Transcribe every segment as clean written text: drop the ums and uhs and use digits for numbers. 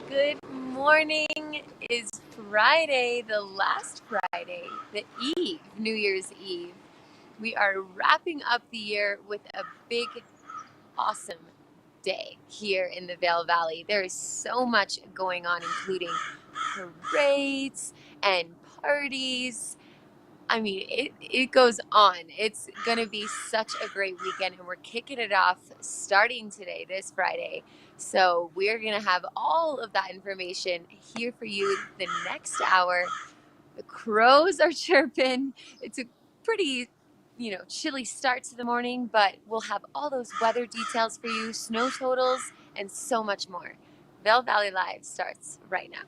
Good morning. Is Friday, the last Friday, the Eve, New Year's Eve. We are wrapping up the year with a big, awesome day here in the Vail Valley. There is so much going on, including parades and parties. I mean, it goes on. It's going to be such a great weekend, and we're kicking it off starting today, this Friday. So, we're going to have all of that information here for you the next hour. The crows are chirping. It's a pretty, chilly start to the morning, but we'll have all those weather details for you, snow totals, and so much more. Vail Valley Live starts right now.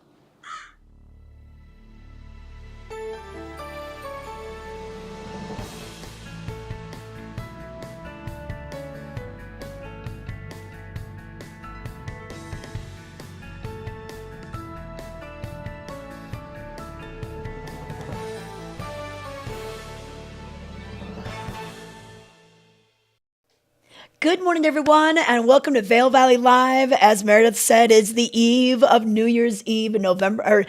Good morning, everyone, and welcome to Vail Valley Live. As Meredith said, it's the eve of New Year's Eve, December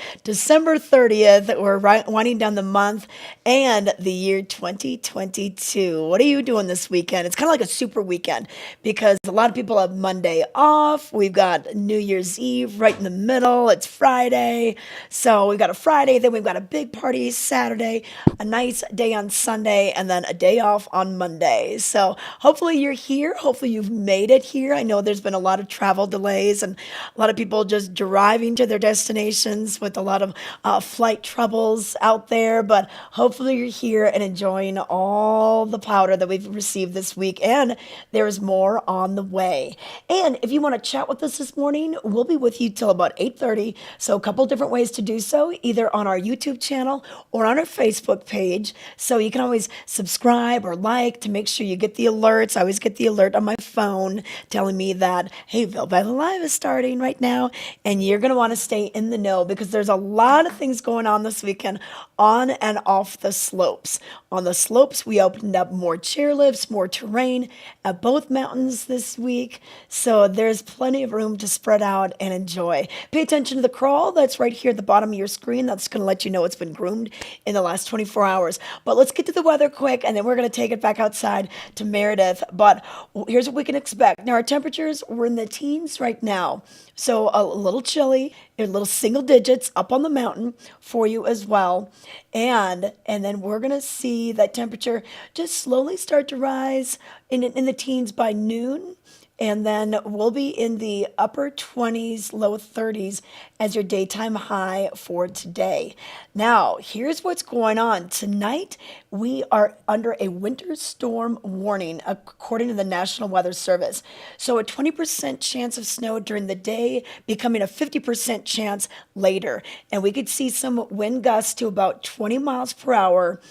30th. We're winding down the month and the year 2022. What are you doing this weekend? It's kind of like a super weekend because a lot of people have Monday off. We've got New Year's Eve right in the middle. It's Friday. So we've got a Friday, then we've got a big party Saturday, a nice day on Sunday, and then a day off on Monday. So hopefully you're here. Hopefully you've made it here. I know there's been a lot of travel delays and a lot of people just driving to their destinations with a lot of flight troubles out there. But hopefully you're here and enjoying all the powder that we've received this week. And there's more on the way. And if you want to chat with us this morning, we'll be with you till about 8:30. So a couple different ways to do so, either on our YouTube channel or on our Facebook page. So you can always subscribe or like to make sure you get the alerts. I always get the alert on my phone telling me that, hey, Vail Valley Live is starting right now. And you're going to want to stay in the know because there's a lot of things going on this weekend on and off the slopes. On the slopes, we opened up more chairlifts, more terrain at both mountains this week. So there's plenty of room to spread out and enjoy. Pay attention to the crawl that's right here at the bottom of your screen. That's going to let you know it's been groomed in the last 24 hours. But let's get to the weather quick, and then we're going to take it back outside to Meredith. But here's what we can expect. Now, our temperatures, we're in the teens right now. So a little chilly, a little single digits up on the mountain for you as well. And then we're going to see that temperature just slowly start to rise in the teens by noon. And then we'll be in the upper 20s, low 30s as your daytime high for today. Now, here's what's going on. Tonight, we are under a winter storm warning, according to the National Weather Service. So a 20% chance of snow during the day, becoming a 50% chance later. And we could see some wind gusts to about 20 miles per hour.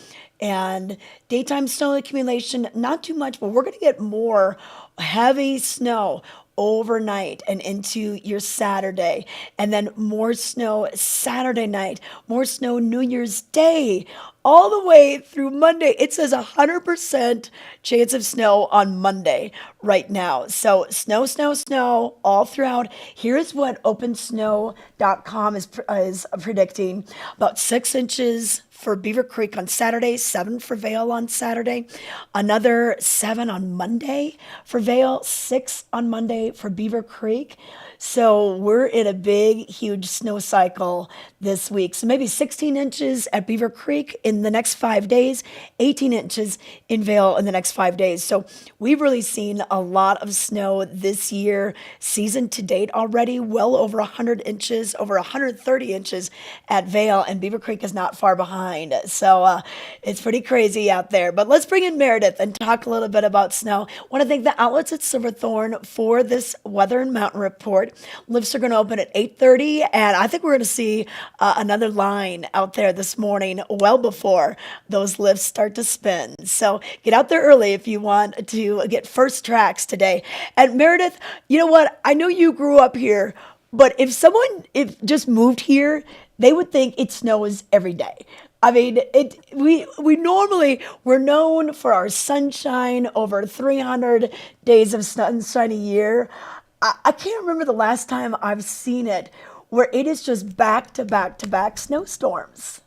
And daytime snow accumulation, not too much, but we're going to get more heavy snow overnight and into your Saturday. And then more snow Saturday night, more snow New Year's Day, all the way through Monday. It says 100% chance of snow on Monday right now. So snow, snow, snow all throughout. Here's what OpenSnow.com is predicting. About 6 inches for Beaver Creek on Saturday, 7 for Vail on Saturday, another 7 on Monday for Vail, 6 on Monday for Beaver Creek. So we're in a big, huge snow cycle this week. So maybe 16 inches at Beaver Creek in the next 5 days, 18 inches in Vail in the next 5 days. So we've really seen a lot of snow this year, season to date already, well over 100 inches, over 130 inches at Vail, and Beaver Creek is not far behind. So it's pretty crazy out there. But let's bring in Meredith and talk a little bit about snow. I want to thank the outlets at Silverthorne for this weather and mountain report. Lifts are going to open at 8:30, and I think we're going to see another line out there this morning well before those lifts start to spin. So get out there early if you want to get first tracks today. And Meredith, you know what? I know you grew up here, but if just moved here, they would think it snows every day. I mean, we're known for our sunshine, over 300 days of sunshine a year. I can't remember the last time I've seen it where it is just back to back to back snowstorms.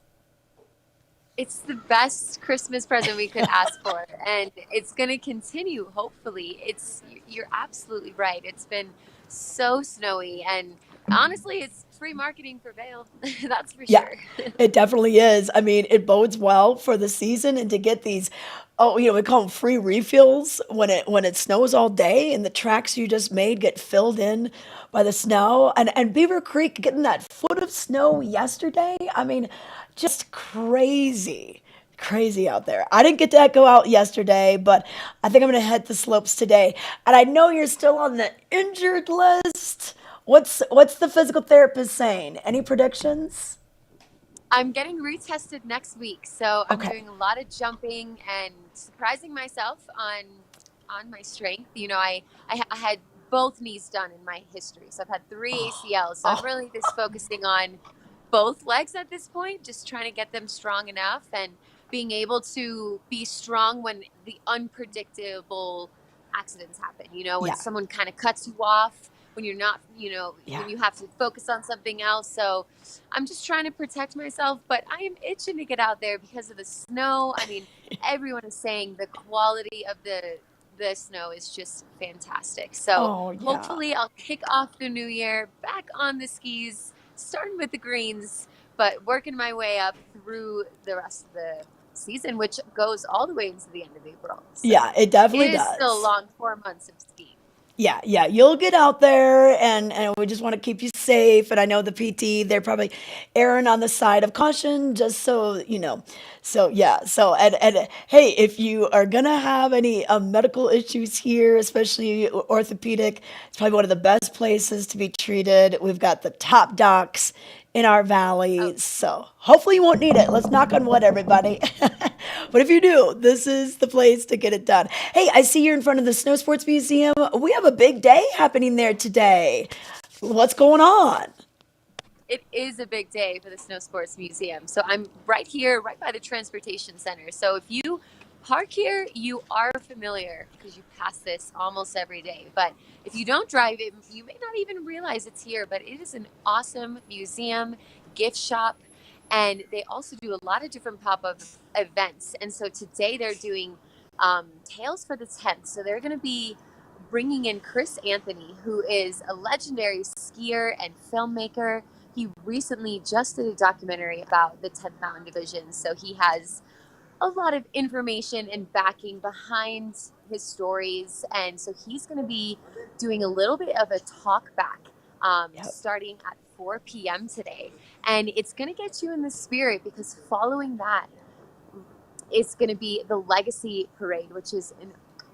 It's the best Christmas present we could ask for, and it's going to continue, hopefully. You're absolutely right. It's been so snowy, and honestly, it's free marketing for Vail. That's for Yeah, sure. it definitely is. I mean, it bodes well for the season and to get these, oh, we call them free refills when it snows all day and the tracks you just made get filled in by the snow. And Beaver Creek getting that foot of snow yesterday. I mean, just crazy. Crazy out there. I didn't get to go out yesterday, but I think I'm gonna head the slopes today. And I know you're still on the injured list. What's the physical therapist saying? Any predictions? I'm getting retested next week, so I'm Okay. doing a lot of jumping and surprising myself on my strength. I had both knees done in my history, so I've had three ACLs. So I'm Oh, really just focusing on both legs at this point, just trying to get them strong enough and being able to be strong when the unpredictable accidents happen. When yeah, someone kind of cuts you off, when you're not, yeah. when you have to focus on something else. So I'm just trying to protect myself, but I am itching to get out there because of the snow. I mean, everyone is saying the quality of the snow is just fantastic. So Oh, yeah. hopefully I'll kick off the new year back on the skis, starting with the greens, but working my way up through the rest of the season, which goes all the way into the end of April. Yeah, So it it definitely is still a does. long 4 months of skiing. Yeah, yeah, you'll get out there, and we just want to keep you safe. And I know the PT, they're probably erring on the side of caution, just so you know. So yeah, so and hey, if you are gonna have any medical issues here, especially orthopedic, it's probably one of the best places to be treated. We've got the top docs in our Oh, valley, so hopefully you won't need it. Let's knock on wood, everybody. But if you do, this is the place to get it done. Hey, I see you're in front of the Snow Sports Museum. We have a big day happening there today. What's going on? it is a big day for the Snow Sports Museum. So I'm right here, right by the transportation center. So if you park here, you are familiar because you pass this almost every day. But if you don't drive it, you may not even realize it's here. But it is an awesome museum, gift shop, and they also do a lot of different pop-up events. And so today they're doing Tales for the 10th. So they're going to be bringing in Chris Anthony, who is a legendary skier and filmmaker. He recently just did a documentary about the 10th Mountain Division, so he has a lot of information and backing behind his stories. And so he's going to be doing a little bit of a talk back Yep. starting at 4 p.m. today. And it's going to get you in the spirit because following that, is going to be the Legacy Parade, which is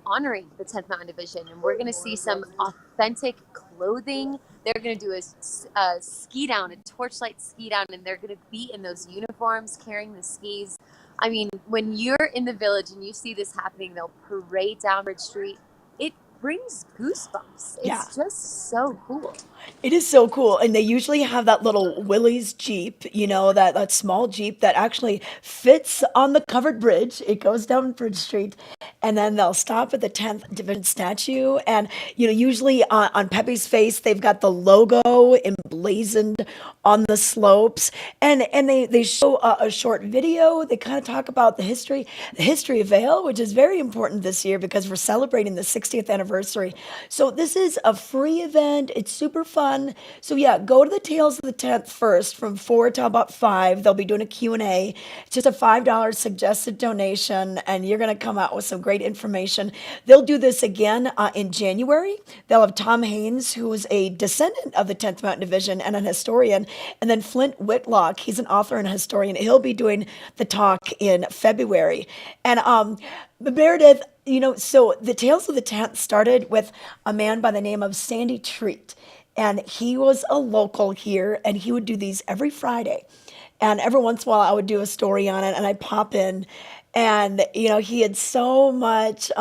honoring the 10th Mountain Division. And we're going to see some authentic clothing. They're going to do a ski down, a torchlight ski down, and they're going to be in those uniforms carrying the skis. I mean, when you're in the village and you see this happening, they'll parade down Bridge Street. It brings goosebumps. Yeah. It's just so cool. It is so cool. And they usually have that little Willie's Jeep, that small Jeep that actually fits on the covered bridge. It goes down Bridge Street. And then they'll stop at the 10th Division statue. And, usually on Pepe's face, they've got the logo emblazoned on the slopes. And they show a short video. They kind of talk about the history of Vail, which is very important this year because we're celebrating the 60th anniversary. So this is a free event. It's super fun. So yeah, go to the Tales of the 10th first from 4 to about 5. They'll be doing a Q&A. It's just a $5 suggested donation, and you're going to come out with some great information. They'll do this again in January. They'll have Tom Haynes, who is a descendant of the 10th Mountain Division and an historian, and then Flint Whitlock. He's an author and a historian. He'll be doing the talk in February. And Meredith, so the Tales of the 10th started with a man by the name of Sandy Treat. And he was a local here, and he would do these every Friday. And every once in a while, I would do a story on it, and I'd pop in. And, he had so much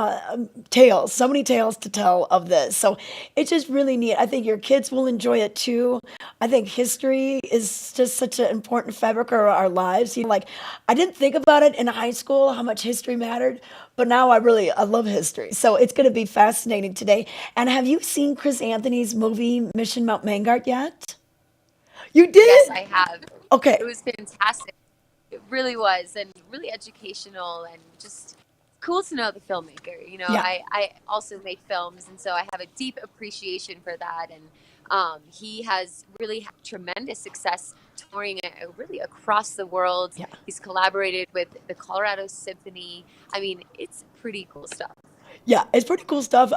tales, so many tales to tell of this. So it's just really neat. I think your kids will enjoy it too. I think history is just such an important fabric of our lives. Like I didn't think about it in high school, how much history mattered, but now I love history. So it's going to be fascinating today. And have you seen Chris Anthony's movie Mission Mount Vanguard yet? You Yes, did? I have. It Okay. was fantastic. It really was, and really educational, and just cool to know the filmmaker. Yeah. I also make films, and so I have a deep appreciation for that. And he has really had tremendous success touring really across the world. Yeah. He's collaborated with the Colorado Symphony. I mean, it's pretty cool stuff. Yeah, it's pretty cool stuff.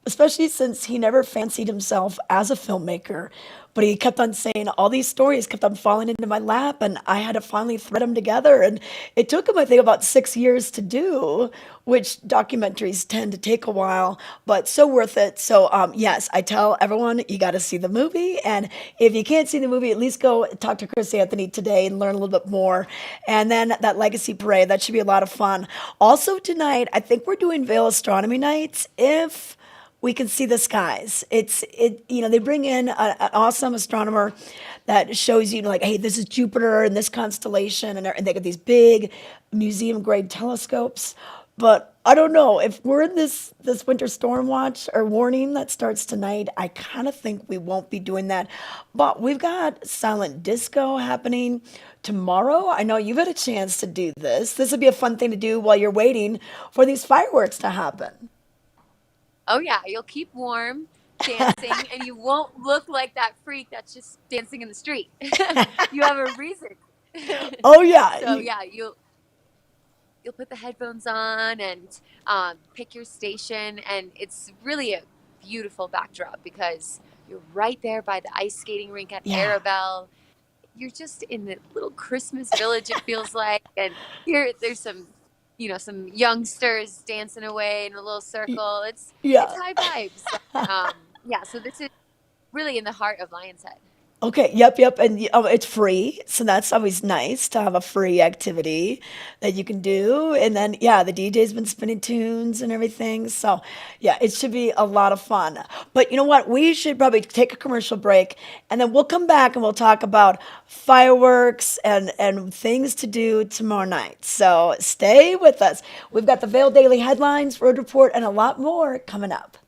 Especially since he never fancied himself as a filmmaker, but he kept on saying all these stories kept on falling into my lap, and I had to finally thread them together. And it took him, I think, about 6 years to do, which documentaries tend to take a while, but so worth it. So, yes, I tell everyone you got to see the movie, and if you can't see the movie, at least go talk to Chris Anthony today and learn a little bit more. And then that Legacy Parade, that should be a lot of fun. Also tonight, I think we're doing Vail Astronomy Nights. If we can see the skies. They bring in an awesome astronomer that shows you like, hey, this is Jupiter and this constellation, and they got these big museum grade telescopes. But I don't know if we're in this winter storm watch or warning that starts tonight. I kind of think we won't be doing that. But we've got silent disco happening tomorrow. I know you've had a chance to do this. This would be a fun thing to do while you're waiting for these fireworks to happen. Oh yeah, you'll keep warm dancing, and you won't look like that freak that's just dancing in the street. You have a reason. Oh yeah. So yeah, you'll put the headphones on and pick your station, and it's really a beautiful backdrop because you're right there by the ice skating rink at Yeah. Arabelle. You're just in the little Christmas village, it feels like, and there's some youngsters dancing away in a little circle. It's Yeah. high vibes. Yeah, so this is really in the heart of Lion's Head. Okay. Yep. Yep. And it's free, so that's always nice to have a free activity that you can do. And then yeah, the DJ's been spinning tunes and everything. So yeah, it should be a lot of fun. But you know what? We should probably take a commercial break, and then we'll come back and we'll talk about fireworks and things to do tomorrow night. So stay with us. We've got the Vail Daily Headlines, Road Report, and a lot more coming up.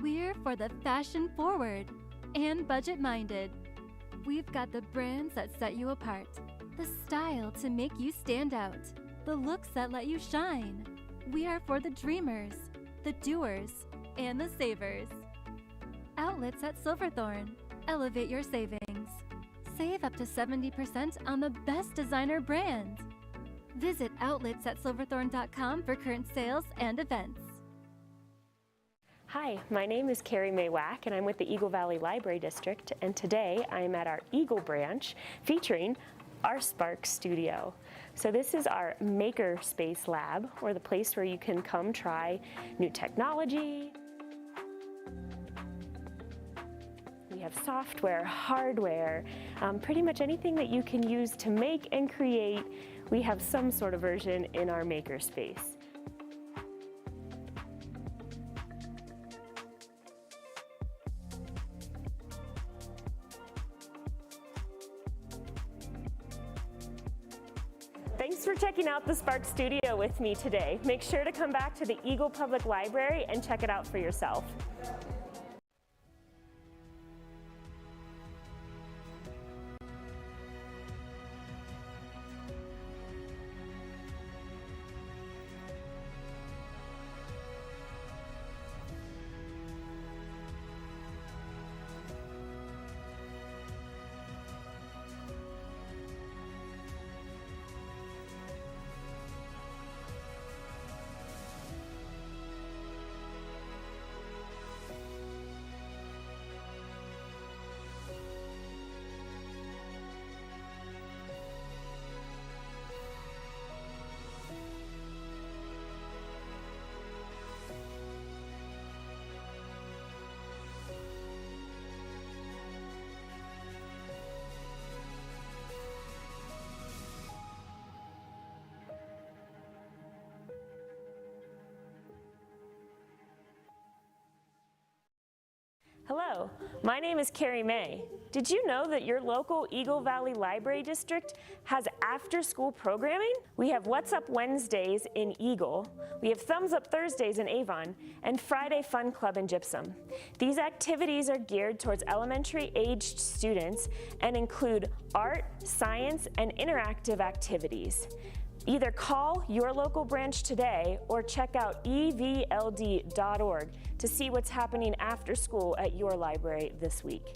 We're for the fashion forward and budget minded. We've got the brands that set you apart, the style to make you stand out, the looks that let you shine. We are for the dreamers, the doers, and the savers. Outlets at Silverthorne. Elevate your savings. Save up to 70% on the best designer brands. Visit outletsatsilverthorne.com for current sales and events. Hi, my name is Carrie Mae Wack, and I'm with the Eagle Valley Library District, and today I'm at our Eagle branch featuring our Spark Studio. So this is our maker space lab, or the place where you can come try new technology. We have software, hardware, pretty much anything that you can use to make and create. We have some sort of version in our maker space. Thanks for checking out the Spark Studio with me today. Make sure to come back to the Eagle Public Library and check it out for yourself. Hello, my name is Carrie May. Did you know that your local Eagle Valley Library District has after-school programming? We have What's Up Wednesdays in Eagle, we have Thumbs Up Thursdays in Avon, and Friday Fun Club in Gypsum. These activities are geared towards elementary-aged students and include art, science, and interactive activities. Either call your local branch today or check out evld.org to see what's happening after school at your library this week.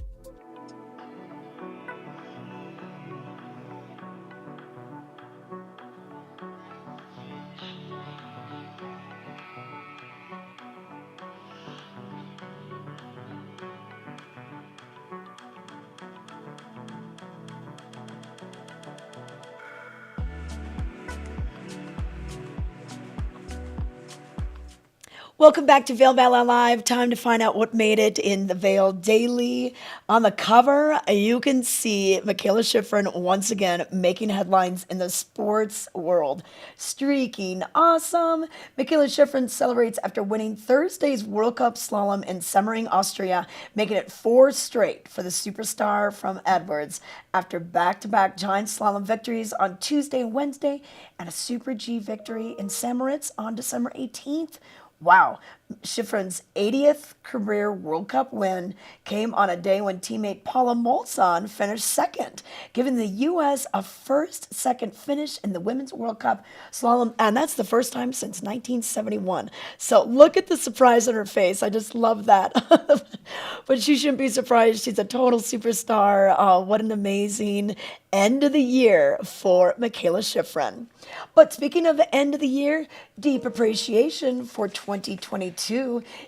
Welcome back to Vail Valley Live. Time to find out what made it in the Vail Daily. On the cover, you can see Michaela Schifrin once again making headlines in the sports world. Streaking awesome. Michaela Schifrin celebrates after winning Thursday's World Cup slalom in Semmering, Austria, making it 4 straight for the superstar from Edwards after back-to-back giant slalom victories on Tuesday and Wednesday and a Super G victory in Semeritz on December 18th. Wow. Schifrin's 80th career World Cup win came on a day when teammate Paula Molson finished second, giving the U.S. a first-second finish in the Women's World Cup slalom, and that's the first time since 1971. So look at the surprise on her face. I just love that. But she shouldn't be surprised. She's a total superstar. What an amazing end of the year for Michaela Schifrin. But speaking of the end of the year, deep appreciation for 2022.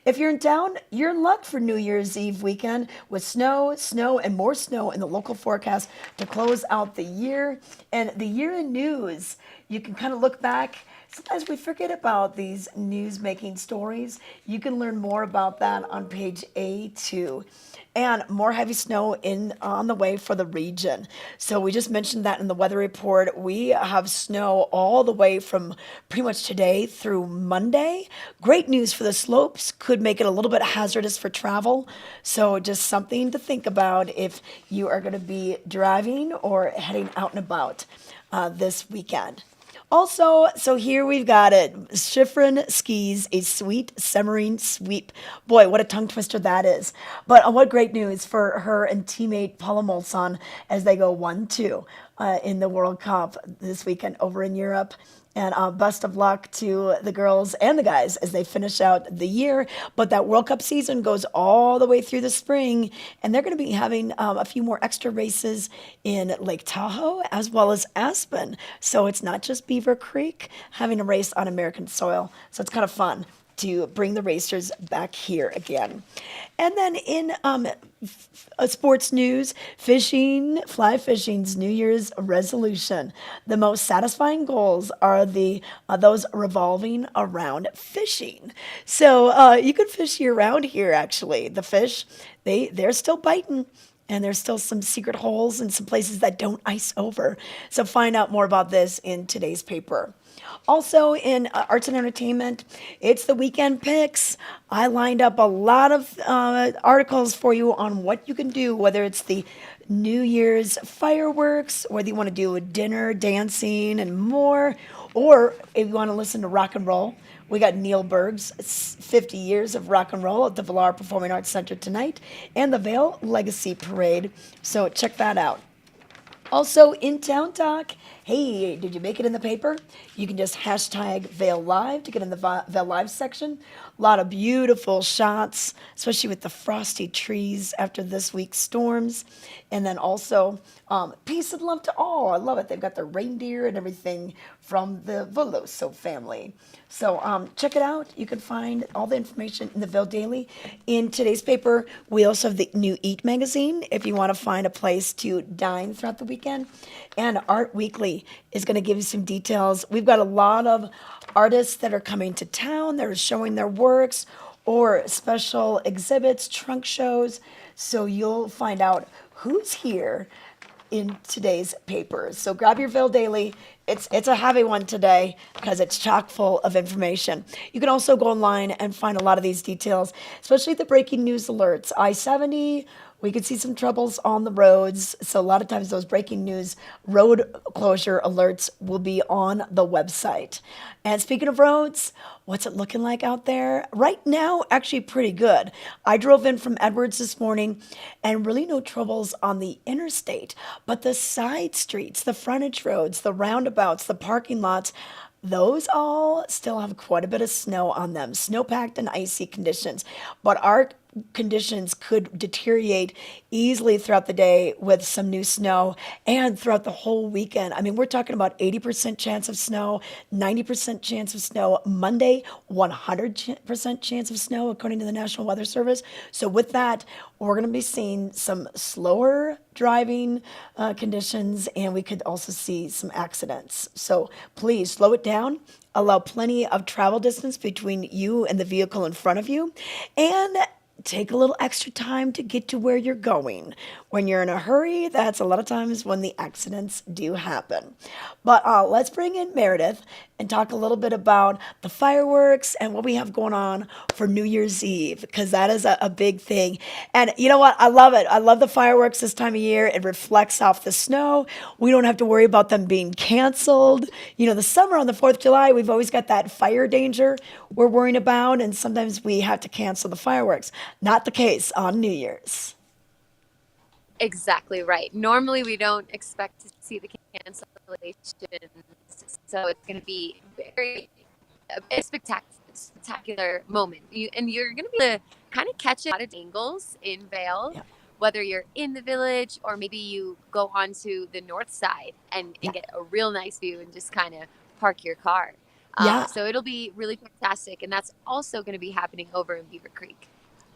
If you're in town, you're in luck for New Year's Eve weekend with snow, and more snow in the local forecast to close out the year. And the year in news, you can kind of look back. Sometimes we forget about these news-making stories. You can learn more about that on page A2. And more heavy snow on the way for the region. So we just mentioned that in the weather report. We have snow all the way from pretty much today through Monday. Great news for the slopes. Could make it a little bit hazardous for travel. So just something to think about if you are going to be driving or heading out and about this weekend. Also, so here we've got it. Schifrin skis a sweet Semmering sweep. Boy, what a tongue twister that is. But what great news for her and teammate Paula Molson as they go 1-2 in the World Cup this weekend over in Europe. And best of luck to the girls and the guys as they finish out the year. But that World Cup season goes all the way through the spring. And they're going to be having a few more extra races in Lake Tahoe as well as Aspen. So it's not just Beaver Creek having a race on American soil. So it's kind of fun to bring the racers back here again. And then in sports news, fly fishing's New Year's resolution. The most satisfying goals are those revolving around fishing. So you can fish year round here, actually. The fish, they're still biting. And there's still some secret holes and some places that don't ice over. So find out more about this in today's paper. Also in arts and entertainment, it's the weekend picks. I lined up a lot of articles for you on what you can do, whether it's the New Year's fireworks, whether you want to do a dinner, dancing, and more, or if you want to listen to rock and roll. We got Neil Berg's 50 years of rock and roll at the Villar Performing Arts Center tonight and the Vail Legacy Parade. So check that out. Also, in Town Talk, hey, did you make it in the paper? You can just hashtag Vail Live to get in the Vail Live section. A lot of beautiful shots, especially with the frosty trees after this week's storms. And then also, peace and love to all. I love it. They've got the reindeer and everything from the Veloso family. So check it out. You can find all the information in the Vail Daily. In today's paper, we also have the new Eat magazine if you want to find a place to dine throughout the weekend. And Art Weekly is going to give you some details. We've got a lot of artists that are coming to town. They're showing their works or special exhibits, trunk shows. So you'll find out who's here in today's papers. So grab your Vail Daily. It's a heavy one today because it's chock full of information. You can also go online and find a lot of these details, especially the breaking news alerts. I-70, we could see some troubles on the roads. So a lot of times those breaking news road closure alerts will be on the website. And speaking of roads, what's it looking like out there? Right now, actually pretty good. I drove in from Edwards this morning and really no troubles on the interstate. But the side streets, the frontage roads, the roundabouts, the parking lots, those all still have quite a bit of snow on them, snow-packed and icy conditions. But our conditions could deteriorate easily throughout the day with some new snow and throughout the whole weekend. I mean, we're talking about 80% chance of snow, 90% chance of snow Monday, 100% chance of snow according to the National Weather Service. So with that, we're going to be seeing some slower driving conditions, and we could also see some accidents. So please slow it down. Allow plenty of travel distance between you and the vehicle in front of you, and take a little extra time to get to where you're going. When you're in a hurry, that's a lot of times when the accidents do happen. But let's bring in Meredith and talk a little bit about the fireworks and what we have going on for New Year's Eve, because that is a big thing. And you know what? I love it. I love the fireworks this time of year. It reflects off the snow. We don't have to worry about them being canceled. You know, the summer on the 4th of July, we've always got that fire danger we're worrying about, and sometimes we have to cancel the fireworks. Not the case on New Year's. Exactly right. Normally, we don't expect to see the cancellations, so it's going to be a spectacular moment. You're going to be able to kind of catch a lot of angles in Vail, Yeah. whether you're in the village or maybe you go onto the north side and Yeah. get a real nice view and just kind of park your car. Yeah. So it'll be really fantastic, and that's also going to be happening over in Beaver Creek.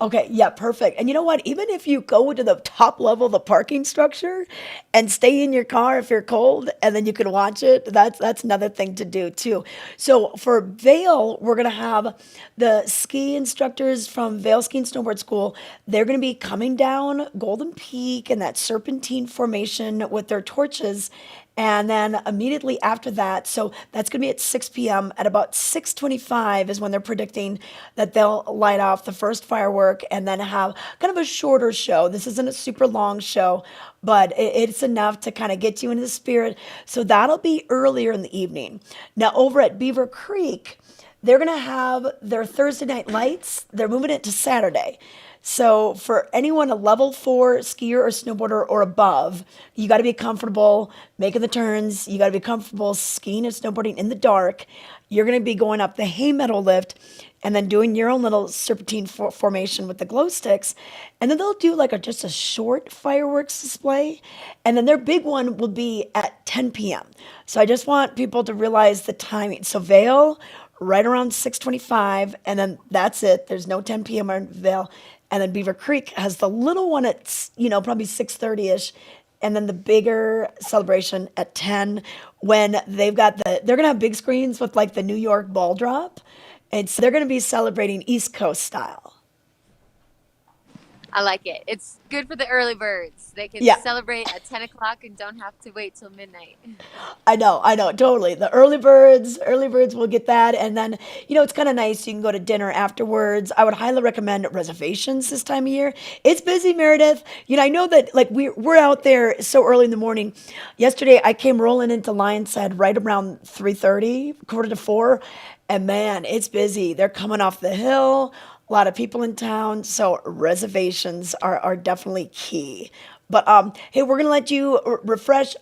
Okay, yeah, perfect. And you know what? Even if you go to the top level of the parking structure and stay in your car if you're cold, and then you can watch it, that's another thing to do too. So for Vail, we're gonna have the ski instructors from Vail Ski and Snowboard School. They're gonna be coming down Golden Peak and that serpentine formation with their torches. And then immediately after that, so that's going to be at 6 p.m. At about 6:25 is when they're predicting that they'll light off the first firework and then have kind of a shorter show. This isn't a super long show, but it's enough to kind of get you into the spirit. So that'll be earlier in the evening. Now over at Beaver Creek, they're going to have their Thursday night lights. They're moving it to Saturday. So for anyone a level 4 skier or snowboarder or above, you got to be comfortable making the turns. You got to be comfortable skiing and snowboarding in the dark. You're going to be going up the hay meadow lift and then doing your own little serpentine formation with the glow sticks. And then they'll do like just a short fireworks display. And then their big one will be at 10 p.m. So I just want people to realize the timing. So Vail, right around 6:25, and then that's it. There's no 10 p.m. in Vail. And then Beaver Creek has the little one at, probably 6:30ish. And then the bigger celebration at 10 when they're going to have big screens with like the New York ball drop. And so they're going to be celebrating East Coast style. I like it. It's good for the early birds. They can Yeah. celebrate at 10 o'clock and don't have to wait till midnight. I know, totally. The early birds will get that. And then, it's kind of nice. You can go to dinner afterwards. I would highly recommend reservations this time of year. It's busy, Meredith. I know that like we're out there so early in the morning. Yesterday, I came rolling into Lion's Head right around 3:30, quarter to 4. And man, it's busy. They're coming off the hill. A lot of people in town. So reservations are definitely key. But hey, we're gonna let you refresh.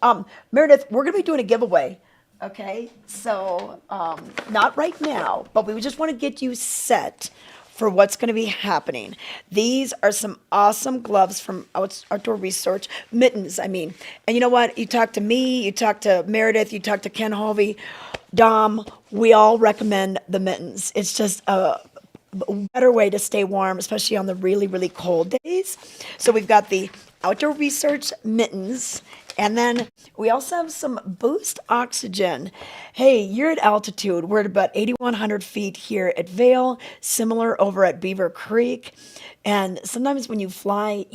Meredith, we're gonna be doing a giveaway. Okay, so not right now, but we just want to get you set for what's going to be happening. These are some awesome gloves from Outdoor Research, mittens, I mean. And you know what? You talk to me, you talk to Meredith, you talk to Ken Holvey, Dom. We all recommend the mittens. It's just a better way to stay warm, especially on the really, really cold days. So we've got the outdoor research mittens, and then we also have some boost oxygen. Hey, you're at altitude. We're at about 8,100 feet here at Vail, similar over at Beaver Creek. And sometimes when you fly,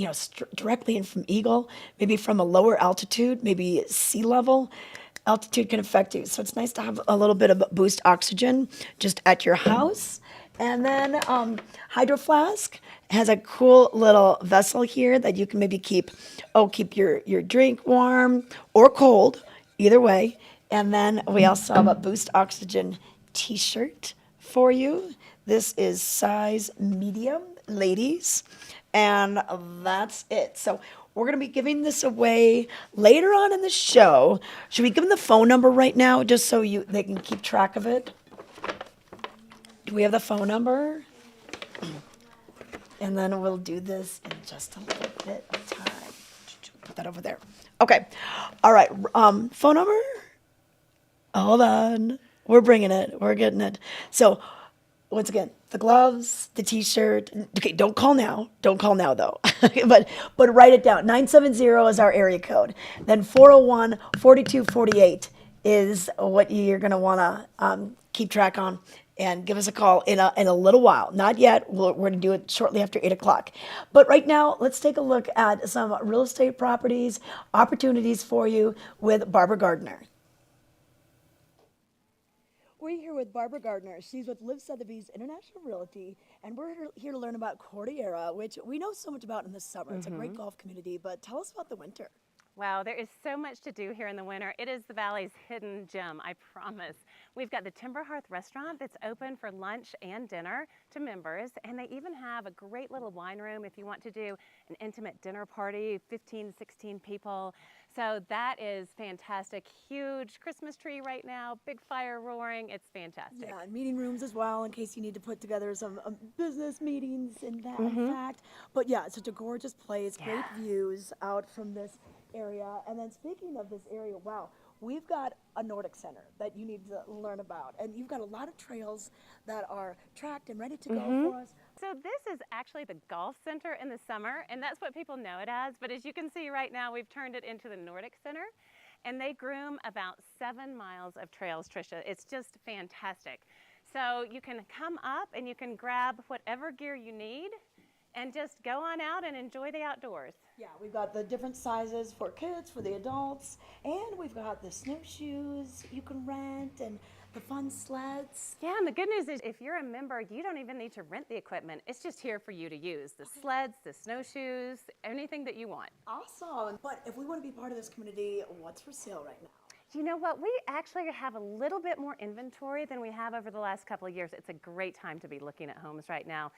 directly in from Eagle, maybe from a lower altitude, maybe sea level, altitude can affect you. So it's nice to have a little bit of boost oxygen just at your house. And then Hydro Flask has a cool little vessel here that you can maybe keep your drink warm or cold, either way. And then we also have a Boost Oxygen t-shirt for you. This is size medium, ladies. And that's it. So we're going to be giving this away later on in the show. Should we give them the phone number right now just so they can keep track of it? Do we have the phone number? And then we'll do this in just a little bit of time. Put that over there. Okay. All right. Phone number? Hold on. We're bringing it. We're getting it. So once again, the gloves, the t-shirt. Okay, don't call now. Don't call now though. but write it down. 970 is our area code. Then 401-4248 is what you're going to want to keep track on. And give us a call in a little while. Not yet. We're going to do it shortly after 8 o'clock. But right now, let's take a look at some real estate properties, opportunities for you with Barbara Gardner. We're here with Barbara Gardner. She's with Liv Sotheby's International Realty, and we're here to learn about Cordillera, which we know so much about in the summer. It's a great golf community, but tell us about the winter. Wow, there is so much to do here in the winter. It is the Valley's hidden gem, I promise. We've got the Timber Hearth restaurant that's open for lunch and dinner to members, and they even have a great little wine room if you want to do an intimate dinner party, 15, 16 people. So that is fantastic. Huge Christmas tree right now, big fire roaring. It's fantastic. Yeah, and meeting rooms as well in case you need to put together some business meetings in fact. But yeah, it's such a gorgeous place, great views out from this area. And then speaking of this area, wow, we've got a Nordic Center that you need to learn about. And you've got a lot of trails that are tracked and ready to go for us. So this is actually the golf center in the summer, and that's what people know it as. But as you can see right now, we've turned it into the Nordic Center, and they groom about 7 miles of trails, Tricia. It's just fantastic. So you can come up and you can grab whatever gear you need and just go on out and enjoy the outdoors. Yeah, we've got the different sizes for kids, for the adults, and we've got the snowshoes you can rent and the fun sleds. Yeah, and the good news is if you're a member, you don't even need to rent the equipment. It's just here for you to use. The sleds, the snowshoes, anything that you want. Awesome. But if we want to be part of this community, what's for sale right now? You know what? We actually have a little bit more inventory than we have over the last couple of years. It's a great time to be looking at homes right now.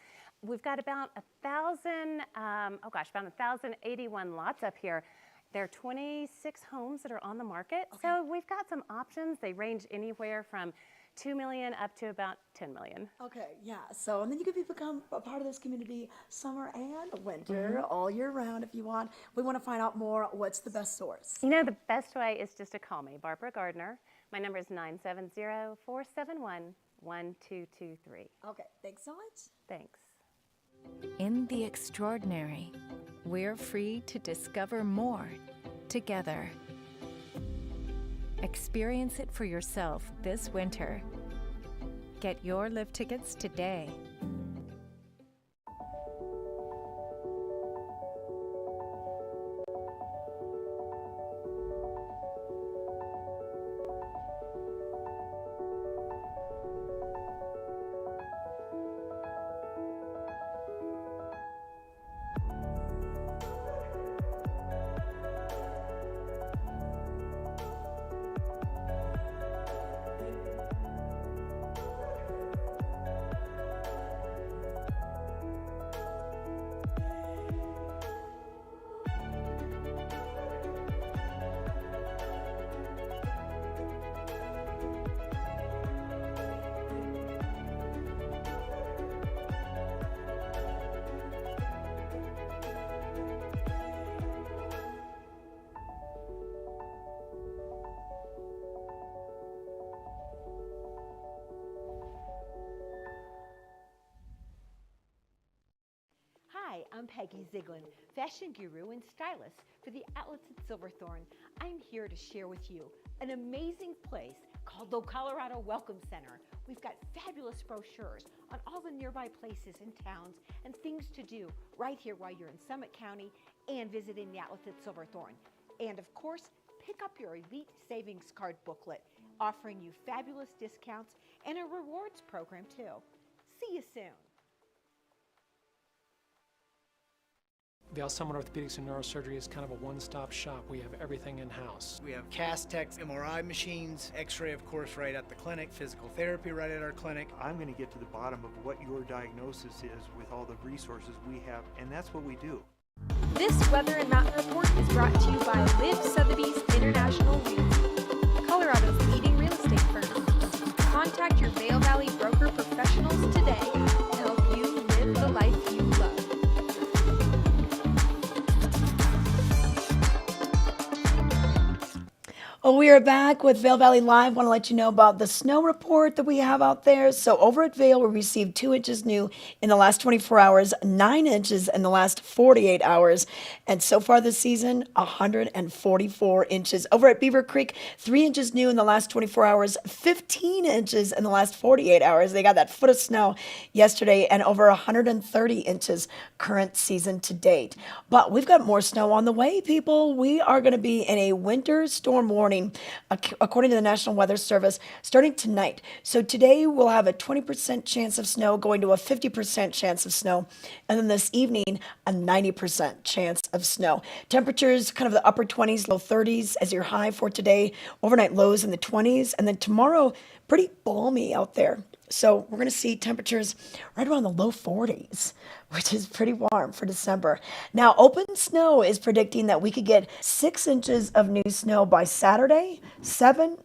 We've got about 1,081 lots up here. There are 26 homes that are on the market. So we've got some options. They range anywhere from $2 million up to about $10 million. Okay, yeah. So, and then you can become a part of this community summer and winter, all year round if you want. We want to find out more. What's the best source? You know, the best way is just to call me, Barbara Gardner. My number is 970-471-1223. Okay, thanks so much. Thanks. In the extraordinary, we're free to discover more together. Experience it for yourself this winter. Get your Live tickets today. I'm Peggy Ziegler, fashion guru and stylist for the outlets at Silverthorne. I'm here to share with you an amazing place called the Colorado Welcome Center. We've got fabulous brochures on all the nearby places and towns and things to do right here while you're in Summit County and visiting the outlets at Silverthorne. And of course, pick up your Elite Savings Card booklet, offering you fabulous discounts and a rewards program too. See you soon. Vail Summit Orthopedics and Neurosurgery is kind of a one-stop shop. We have everything in-house. We have cast techs, MRI machines, x-ray of course right at the clinic, physical therapy right at our clinic. I'm going to get to the bottom of what your diagnosis is with all the resources we have, and that's what we do. This Weather and Mountain Report is brought to you by Liv Sotheby's International Realty, Colorado's leading real estate firm. Contact your Vail Valley broker professionals today to help you live the life you love. Well, we are back with Vail Valley Live. Want to let you know about the snow report that we have out there. So over at Vail, we received 2 inches new in the last 24 hours, 9 inches in the last 48 hours. And so far this season, 144 inches. Over at Beaver Creek, 3 inches new in the last 24 hours, 15 inches in the last 48 hours. They got that foot of snow yesterday and over 130 inches current season to date. But we've got more snow on the way, people. We are going to be in a winter storm warning, according to the National Weather Service, starting tonight. So today we'll have a 20% chance of snow going to a 50% chance of snow. And then this evening, a 90% chance of snow. Temperatures kind of the upper 20s, low 30s as your high for today. Overnight lows in the 20s. And then tomorrow, pretty balmy out there. So we're going to see temperatures right around the low 40s, which is pretty warm for December. Now, Open Snow is predicting that we could get 6 inches of new snow by Saturday, 7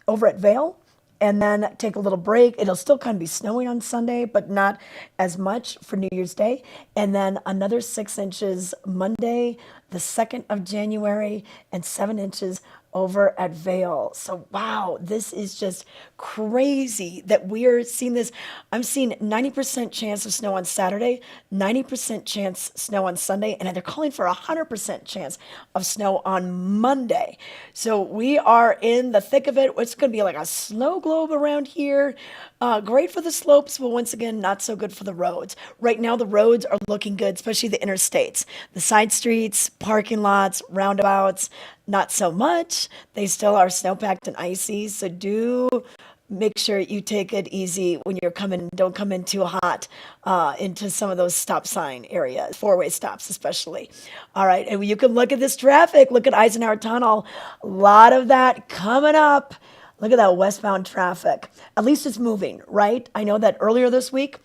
over at Vail, and then take a little break. It'll still kind of be snowing on Sunday, but not as much for New Year's Day. And then another 6 inches Monday, the 2nd of January, and 7 inches over at Vail. So wow, this is just crazy that we're seeing this. I'm seeing 90% chance of snow on Saturday, 90% chance snow on Sunday, and they're calling for 100% chance of snow on Monday. So we are in the thick of it. It's going to be like a snow globe around here. Great for the slopes, but once again, not so good for the roads. Right now, the roads are looking good, especially the interstates. The side streets, parking lots, roundabouts, not so much. They still are snow-packed and icy, so do make sure you take it easy when you're coming. Don't come in too hot into some of those stop sign areas, four-way stops especially. All right, and you can look at this traffic. Look at Eisenhower Tunnel. A lot of that coming up. Look at that westbound traffic. At least it's moving, right? I know that earlier this week,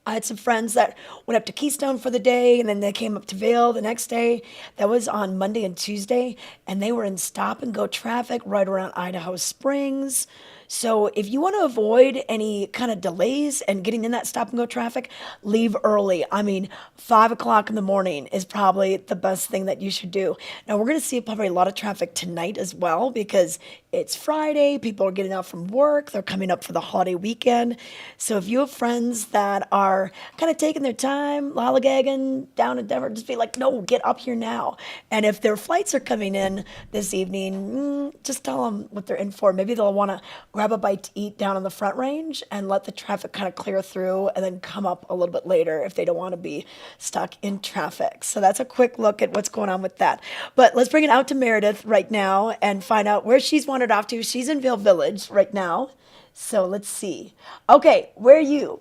I had some friends that went up to Keystone for the day, and then they came up to Vail the next day. That was on Monday and Tuesday, and they were in stop-and-go traffic right around Idaho Springs. So if you want to avoid any kind of delays and getting in that stop-and-go traffic, leave early. I mean, 5 o'clock in the morning is probably the best thing that you should do. Now, we're going to see probably a lot of traffic tonight as well because it's Friday. People are getting out from work. They're coming up for the holiday weekend. So if you have friends that are kind of taking their time, lollygagging down in Denver, just be like, no, get up here now. And if their flights are coming in this evening, just tell them what they're in for. Maybe they'll want to grab a bite to eat down on the Front Range and let the traffic kind of clear through and then come up a little bit later if they don't want to be stuck in traffic. So that's a quick look at what's going on with that. But let's bring it out to Meredith right now and find out where she's wandered off to. She's in Vail Village right now. So let's see. Okay, where are you?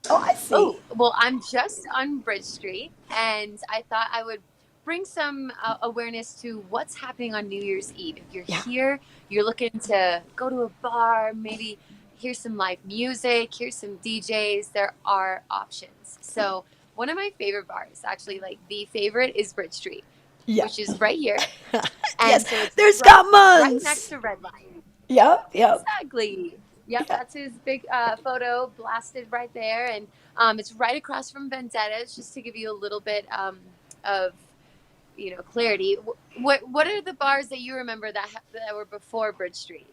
Oh, I see. Oh, well, I'm just on Bridge Street, and I thought I would bring some awareness to what's happening on New Year's Eve. If you're here, you're looking to go to a bar, maybe hear some live music, hear some DJs, there are options. So one of my favorite bars, actually, like the favorite, is Bridge Street, which is right here. And Yes, so it's there's Scott right Munns. next to Red Line. Yep. Exactly. Yep, that's his big photo blasted right there. And it's right across from Vendetta's, just to give you a little bit of clarity. What are the bars that you remember that were before Bridge Street?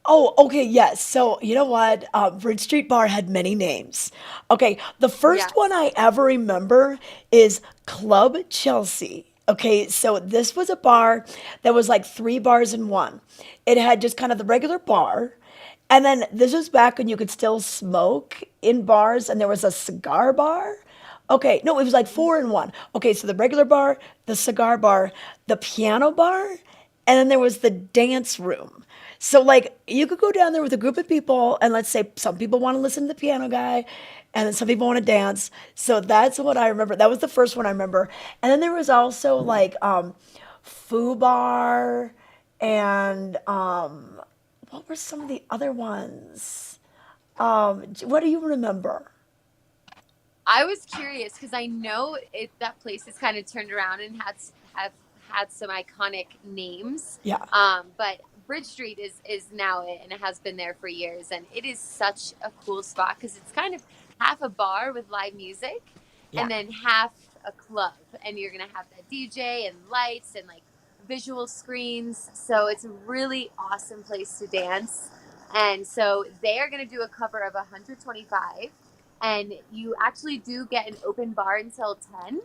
Oh, okay, yes. So, you know what? Bridge Street Bar had many names. Okay, the first one Yes. I ever remember is Club Chelsea. Okay, so this was a bar that was like three bars in one. It had just kind of the regular bar, and then this was back when you could still smoke in bars, and there was a cigar bar. Okay, no, it was like four in one. Okay, so the regular bar, the cigar bar, the piano bar, and then there was the dance room. So like you could go down there with a group of people, and let's say some people want to listen to the piano guy, and then some people want to dance. So that's what I remember. That was the first one I remember. And then there was also like Foo Bar, and what were some of the other ones? What do you remember? I was curious because I know that place has kind of turned around and have had some iconic names. Yeah. But Bridge Street is now it, and it has been there for years, and it is such a cool spot because it's kind of half a bar with live music, Yeah. and then half a club, and you're gonna have that DJ and lights and like visual screens. So it's a really awesome place to dance. And so they are going to do a cover of 125, and you actually do get an open bar until 10.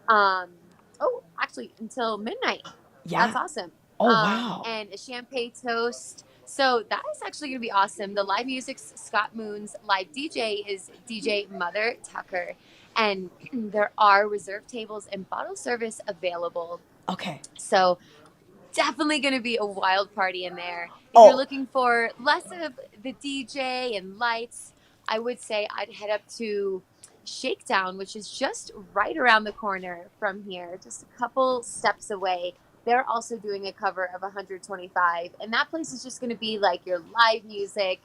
Um, oh, actually, until midnight. That's Yeah. awesome. Oh, wow. And a champagne toast. So that is actually going to be awesome. The live music's Scott Moon's live DJ is DJ Mother Tucker. And there are reserved tables and bottle service available. Okay. So definitely going to be a wild party in there. If you're Oh, looking for less of the DJ and lights, I would say I'd head up to Shakedown, which is just right around the corner from here, just a couple steps away. They're also doing a cover of 125, and that place is just going to be like your live music,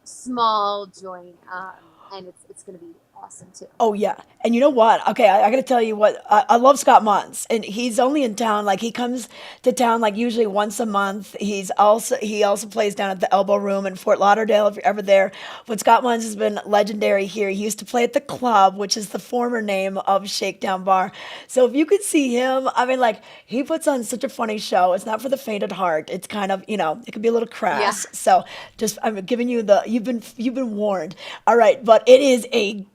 small joint, and it's going to be awesome too. oh yeah. And you know what? Okay, I gotta tell you what, I love Scott Munns, and he's only in town, like he comes to town like usually once a month. He also plays down at the Elbow Room in Fort Lauderdale if you're ever there. But Scott Munns has been legendary here. He used to play at the Club, which is the former name of Shakedown Bar. So if you could see him, I mean, like he puts on such a funny show. It's not for the faint at heart. It's kind of, it can be a little Yeah. crass. So just I'm giving you the you've been warned. All right, but it is a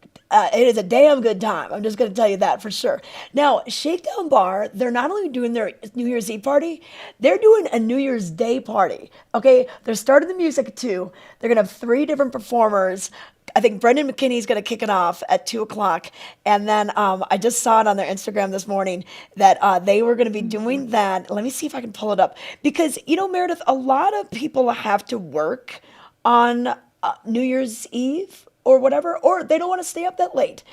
damn good time. I'm just going to tell you that for sure. Now, Shakedown Bar, they're not only doing their New Year's Eve party, they're doing a New Year's Day party. Okay, they're starting the music too. They're going to have three different performers. I think Brendan McKinney's going to kick it off at 2 o'clock. And then I just saw it on their Instagram this morning that they were going to be doing that. Let me see if I can pull it up. Because, Meredith, a lot of people have to work on New Year's Eve or whatever, or they don't want to stay up that late.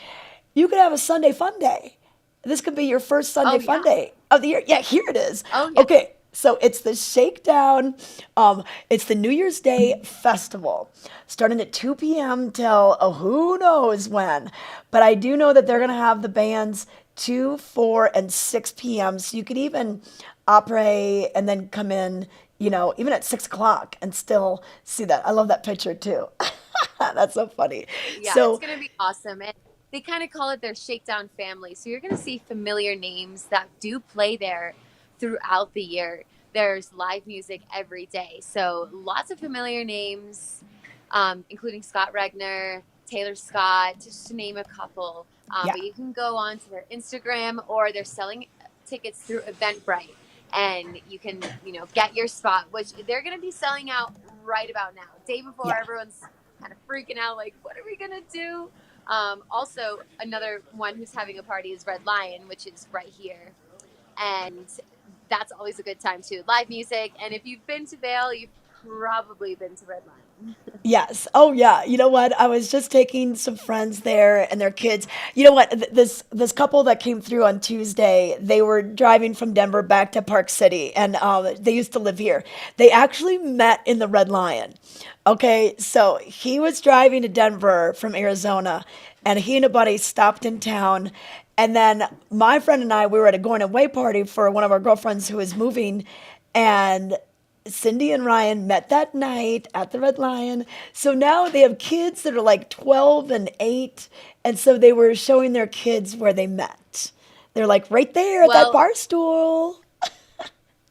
You could have a Sunday fun day. This could be your first Sunday Oh, fun yeah. day of the year. Yeah, here it is. Oh, yeah. Okay, so it's the Shakedown. It's the New Year's Day festival, starting at 2 p.m. till who knows when. But I do know that they're going to have the bands 2, 4, and 6 p.m. So you could even opera and then come in, even at 6 o'clock and still see that. I love that picture too. That's so funny. Yeah, it's So, going to be awesome. And they kind of call it their Shakedown family. So you're going to see familiar names that do play there throughout the year. There's live music every day. So lots of familiar names, including Scott Regner, Taylor Scott, just to name a couple. yeah. But you can go on to their Instagram, or they're selling tickets through Eventbrite. And you can, get your spot, which they're going to be selling out right about now. Day before, Yeah. everyone's kind of freaking out, like, what are we going to do? Also, another one who's having a party is Red Lion, which is right here. And that's always a good time, too. Live music. And if you've been to Vail, you've probably been to Red Lion. Yes. Oh, yeah. You know what? I was just taking some friends there and their kids. You know what? This couple that came through on Tuesday, they were driving from Denver back to Park City, and they used to live here. They actually met in the Red Lion. Okay, so he was driving to Denver from Arizona, and he and a buddy stopped in town. And then my friend and I, we were at a going away party for one of our girlfriends who was moving, and Cindy and Ryan met that night at the Red Lion. So now they have kids that are like 12 and 8. And so they were showing their kids where they met. They're like right there at that Well, bar stool.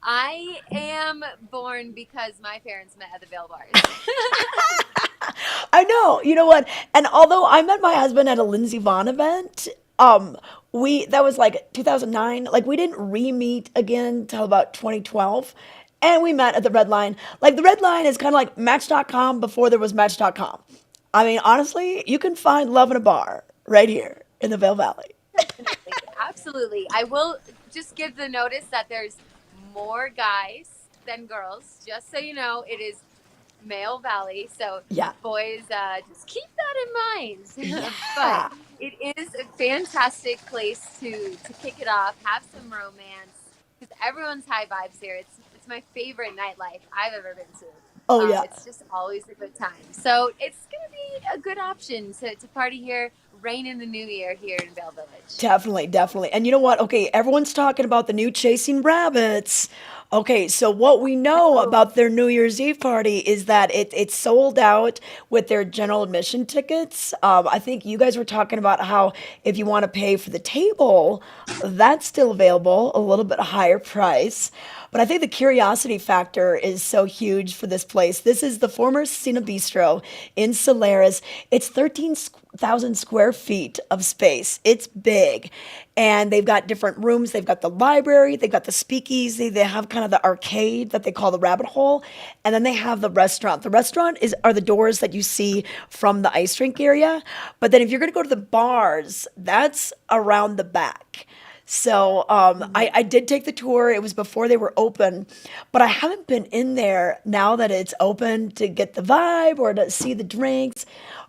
I am born because my parents met at the Vail bars. I know. You know what? And although I met my husband at a Lindsey Vonn event, we that was like 2009. Like we didn't re-meet again till about 2012. And we met at the Red Line. Like the Red Line is kind of like Match.com before there was Match.com. I mean, honestly, you can find love in a bar right here in the Vail Valley. Definitely, absolutely. I will just give the notice that there's more guys than girls. Just so you know, it is Male Valley. So Yeah. boys, just keep that in mind. But Yeah. it is a fantastic place to kick it off, have some romance, because everyone's high vibes here. It's my favorite nightlife I've ever been to. Oh yeah. It's just always a good time. So it's gonna be a good option to party here, rain in the new year here in Vail Village. Definitely, definitely. And you know what? Okay, everyone's talking about the new Chasing Rabbits. Okay, so what we know about their New Year's Eve party is that it's sold out with their general admission tickets. I think you guys were talking about how if you want to pay for the table, that's still available, a little bit higher price. But I think the curiosity factor is so huge for this place. This is the former Cena Bistro in Solaris. It's 13,000 square feet of space. It's big. And they've got different rooms. They've got the library, they've got the speakeasy, they have kind of the arcade that they call the rabbit hole, and then they have the restaurant. The restaurant are the doors that you see from the ice rink area. But then if you're going to go to the bars, that's around the back. So I did take the tour. It was before they were open, but I haven't been in there now that it's open to get the vibe or to see the drinks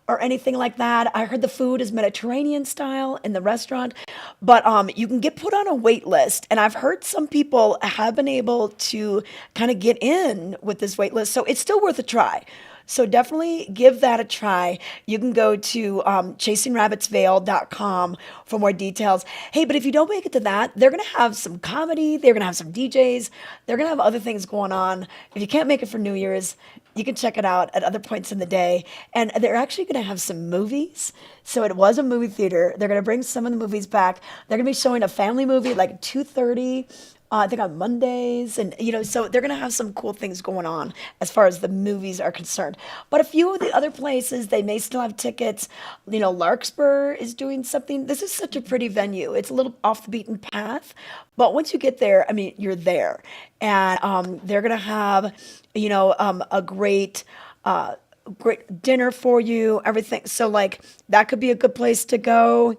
or anything like that. I heard the food is Mediterranean style in the restaurant, but you can get put on a wait list. And I've heard some people have been able to kind of get in with this wait list. So it's still worth a try. So definitely give that a try. You can go to chasingrabbitsvail.com for more details. Hey, but if you don't make it to that, they're going to have some comedy. They're going to have some DJs. They're going to have other things going on. If you can't make it for New Year's, you can check it out at other points in the day. And they're actually going to have some movies. So it was a movie theater. They're going to bring some of the movies back. They're going to be showing a family movie like at 2:30. I think on Mondays, and so they're gonna have some cool things going on as far as the movies are concerned. But a few of the other places, they may still have tickets. Larkspur is doing something. This is such a pretty venue. It's a little off the beaten path, but once you get there, I mean, you're there, and they're gonna have, a great dinner for you, everything. So like that could be a good place to go.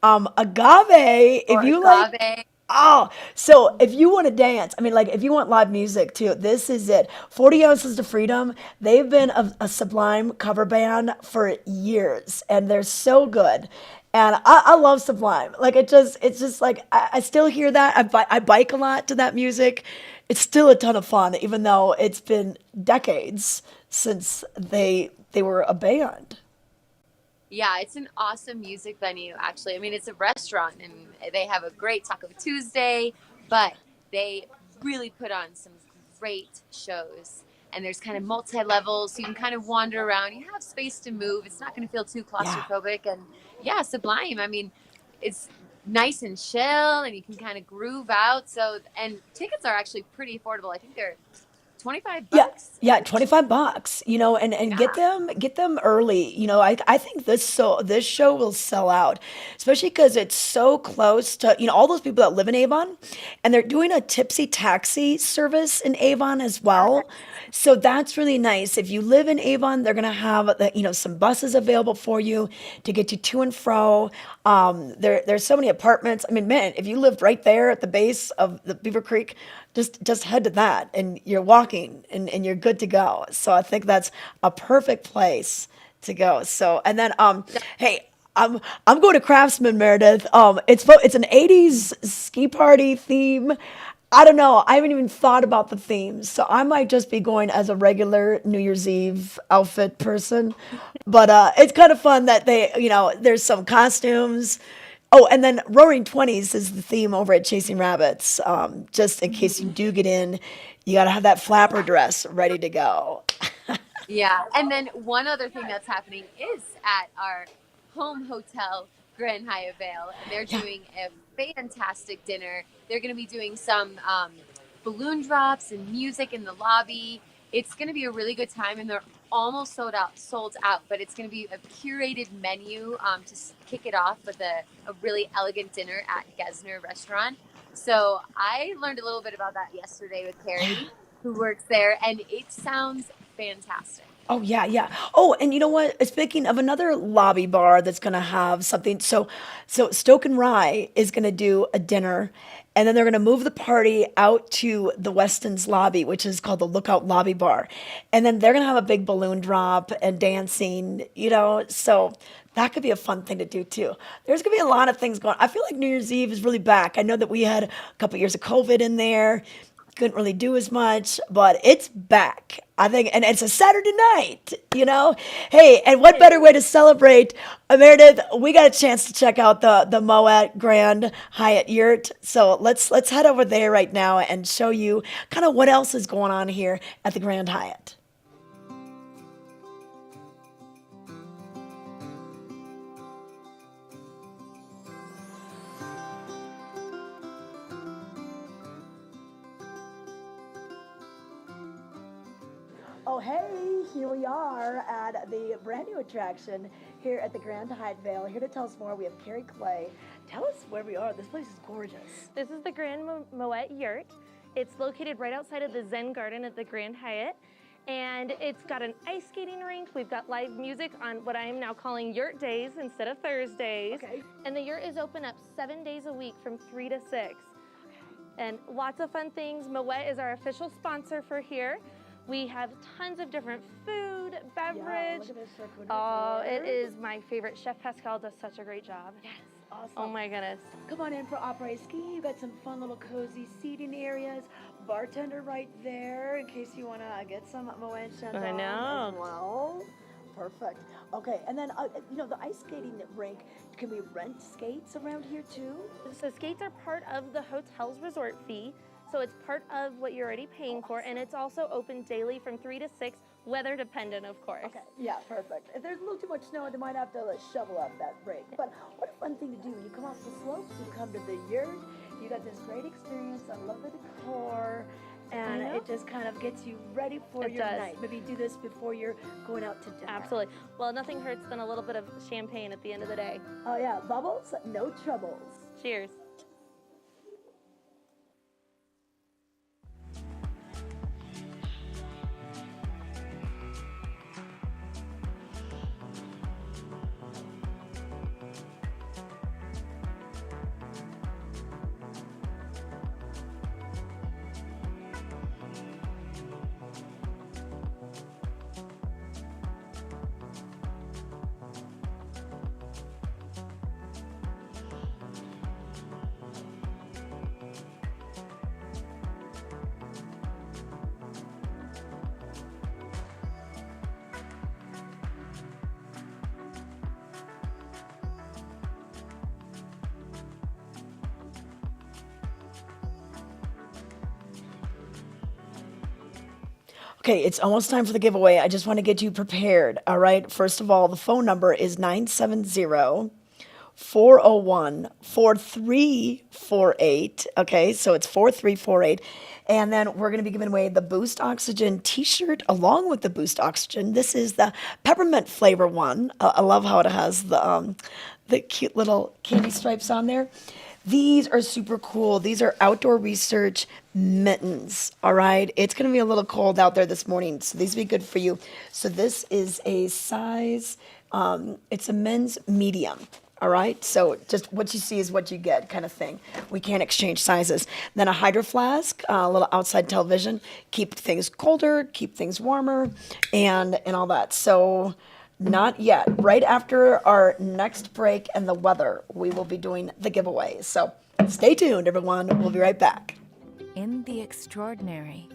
Agave, if Or you like. agave. Oh, so if you want to dance, I mean, like if you want live music too, this is it. 40 Ounces to Freedom. They've been a Sublime cover band for years, and they're so good. And I love Sublime. Like it's just like I still hear that. I bike a lot to that music. It's still a ton of fun, even though it's been decades since they were a band. Yeah, it's an awesome music venue, actually. I mean, it's a restaurant and they have a great Taco Tuesday, but they really put on some great shows. And there's kind of multi levels, so you can kind of wander around. You have space to move. It's not going to feel too Yeah. claustrophobic. And yeah, Sublime. I mean, it's nice and chill, and you can kind of groove out. So, and tickets are actually pretty affordable. I think they're 25 Yeah, bucks. yeah, $25, and get them early. I think this show will sell out, especially because it's so close to, all those people that live in Avon, and they're doing a tipsy taxi service in Avon as well. So that's really nice. If you live in Avon, they're gonna have some buses available for you to get you to and fro. There's so many apartments. I mean, man, if you lived right there at the base of the Beaver Creek, just head to that and you're walking and you're good to go. So I think that's a perfect place to go. So and then hey, I'm going to Craftsman, Meredith. It's an 80s ski party theme. I don't know. I haven't even thought about the themes. So I might just be going as a regular New Year's Eve outfit person. But it's kind of fun that there's some costumes. Oh, and then Roaring Twenties is the theme over at Chasing Rabbits. Just in case you do get in, you got to have that flapper dress ready to go. Yeah, and then one other thing that's happening is at our home hotel, Grand Hyatt Vail, and they're Yeah. doing a fantastic dinner. They're going to be doing some balloon drops and music in the lobby. It's going to be a really good time, and they're almost sold out, but it's going to be a curated menu to kick it off with a really elegant dinner at Gesner Restaurant. So I learned a little bit about that yesterday with Carrie, who works there, and it sounds fantastic. Oh yeah, yeah. Oh, and you know what? Speaking of another lobby bar that's gonna have something, so Stoke and Rye is gonna do a dinner, and then they're gonna move the party out to the Weston's lobby, which is called the Lookout Lobby Bar, and then they're gonna have a big balloon drop and dancing. So that could be a fun thing to do too. There's gonna be a lot of things going. I feel like New Year's Eve is really back. I know that we had a couple years of COVID in there, couldn't really do as much, but it's back. I think, and it's a Saturday night. Hey, and what better way to celebrate? Meredith, we got a chance to check out the Moet Grand Hyatt Yurt. So let's head over there right now and show you kind of what else is going on here at the Grand Hyatt. Oh, hey, here we are at the brand new attraction here at the Grand Hyatt Vail. Here to tell us more, we have Carrie Clay. Tell us where we are. This place is gorgeous. This is the Grand Moet Yurt. It's located right outside of the Zen Garden at the Grand Hyatt. And it's got an ice skating rink. We've got live music on what I am now calling Yurt Days instead of Thursdays. Okay. And the Yurt is open up 7 days a week from 3 to 6. And lots of fun things. Moet is our official sponsor for here. We have tons of different food, beverage. Yeah, look at this circular Oh, board. it is my favorite. Chef Pascal does such a great job. Yes, awesome. Oh my goodness. Come on in for après ski. You got some fun little cozy seating areas. Bartender right there in case you want to get some Moet Chandon I know. as well. Perfect. Okay, and then the ice skating rink. Can we rent skates around here too? So skates are part of the hotel's resort fee. So it's part of what you're already paying for, and it's also open daily from 3 to 6, weather dependent, of course. Okay, yeah, perfect. If there's a little too much snow, they might have to shovel up that rink. But what a fun thing to do. You come off the slopes, you come to the yurt, you got this great experience. I love the decor, and it just kind of gets you ready for your night. Maybe do this before you're going out to dinner. Absolutely. Well, nothing hurts than a little bit of champagne at the end of the day. Oh yeah, bubbles, no troubles. Cheers. Okay, it's almost time for the giveaway. I just want to get you prepared, all right? First of all, the phone number is 970-401-4348. Okay, so it's 4348. And then we're going to be giving away the Boost Oxygen t-shirt along with the Boost Oxygen. This is the peppermint flavor one. I love how it has the cute little candy stripes on there. These are super cool. These are outdoor research mittens, all right? It's going to be a little cold out there this morning, so these will be good for you. So this is a size, it's a men's medium, all right? So just what you see is what you get kind of thing. We can't exchange sizes. Then a hydro flask, a little outside television, keep things colder, keep things warmer, and all that. So not yet. Right after our next break and the weather, we will be doing the giveaways. So stay tuned, everyone. We'll be right back. In the extraordinary,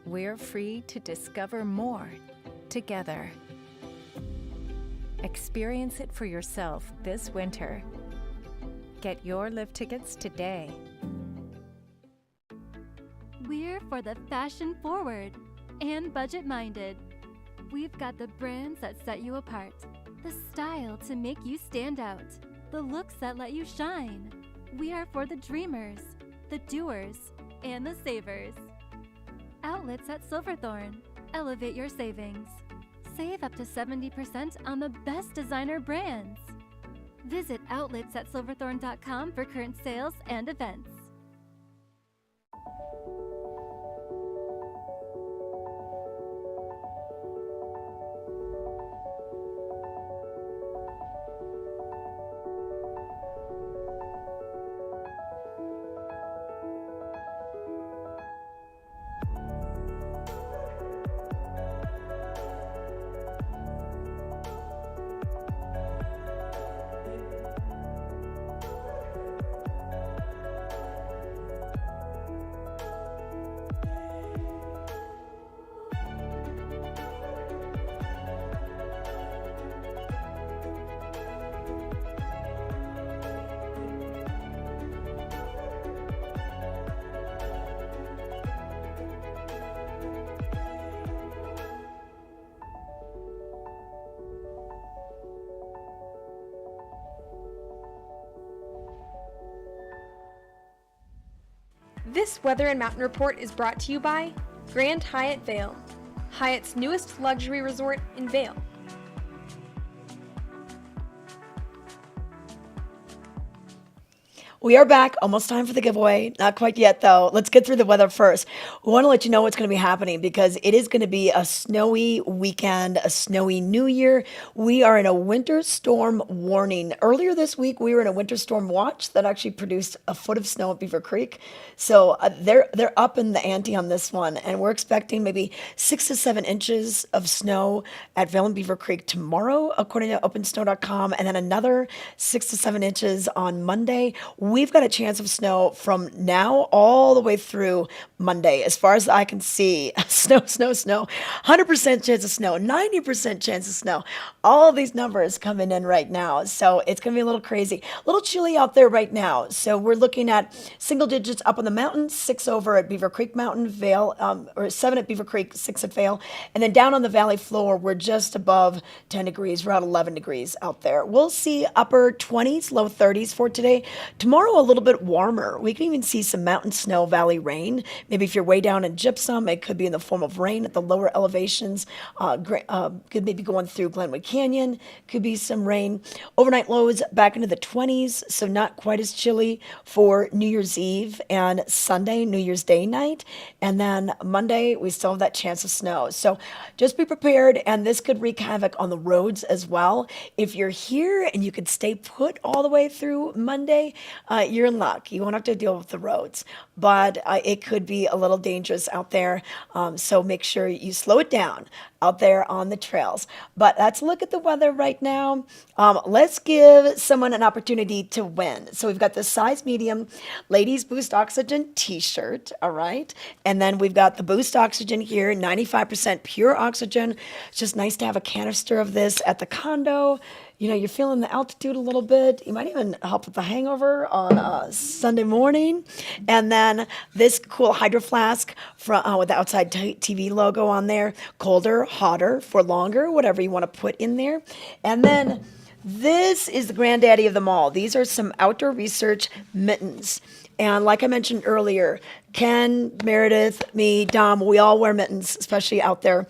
we're free to discover more together. Experience it for yourself this winter. Get your lift tickets today. We're for the fashion forward and budget minded. We've got the brands that set you apart, the style to make you stand out, the looks that let you shine. We are for the dreamers, the doers, and the savers. Outlets at Silverthorne. Elevate your savings. Save up to 70% on the best designer brands. Visit outletsatssilverthorne.com for current sales and events. This Weather and Mountain Report is brought to you by Grand Hyatt Vail, Hyatt's newest luxury resort in Vail. We are back. Almost time for the giveaway. Not quite yet, though. Let's get through the weather first. We want to let you know what's going to be happening because it is going to be a snowy weekend, a snowy New Year. We are in a winter storm warning. Earlier this week, we were in a winter storm watch that actually produced a foot of snow at Beaver Creek. So they're up in the ante on this one, and we're expecting maybe 6 to 7 inches of snow at Vail and Beaver Creek tomorrow, according to OpenSnow.com, and then another 6 to 7 inches on Monday. We've got a chance of snow from now all the way through Monday. As far as I can see, snow, snow, snow, 100% chance of snow, 90% chance of snow. All of these numbers coming in right now. So it's going to be a little crazy, a little chilly out there right now. So we're looking at single digits up on the mountain, 6 over at Beaver Creek Mountain, Vail, or 7 at Beaver Creek, 6 at Vail. And then down on the valley floor, we're just above 10 degrees. We're at 11 degrees out there. We'll see upper 20s, low 30s for today. Tomorrow, a little bit warmer. We can even see some mountain snow, valley rain. Maybe if you're way down in Gypsum, it could be in the form of rain at the lower elevations. Could maybe going through Glenwood Canyon. Could be some rain. Overnight lows back into the 20s, so not quite as chilly for New Year's Eve and Sunday, New Year's Day night. And then Monday, we still have that chance of snow. So just be prepared, and this could wreak havoc on the roads as well. If you're here and you could stay put all the way through Monday, you're in luck. You won't have to deal with the roads, but it could be a little dangerous out there. So make sure you slow it down out there on the trails. But let's look at the weather right now. Let's give someone an opportunity to win. So we've got the size medium Ladies Boost Oxygen t-shirt, all right? And then we've got the Boost Oxygen here, 95% pure oxygen. It's just nice to have a canister of this at the condo. You know, you're feeling the altitude a little bit. You might even help with the hangover on Sunday morning. And then this cool hydro flask with the outside TV logo on there. Colder, hotter, for longer, whatever you want to put in there. And then this is the granddaddy of them all. These are some outdoor research mittens. And like I mentioned earlier, Ken, Meredith, me, Dom, we all wear mittens, especially out there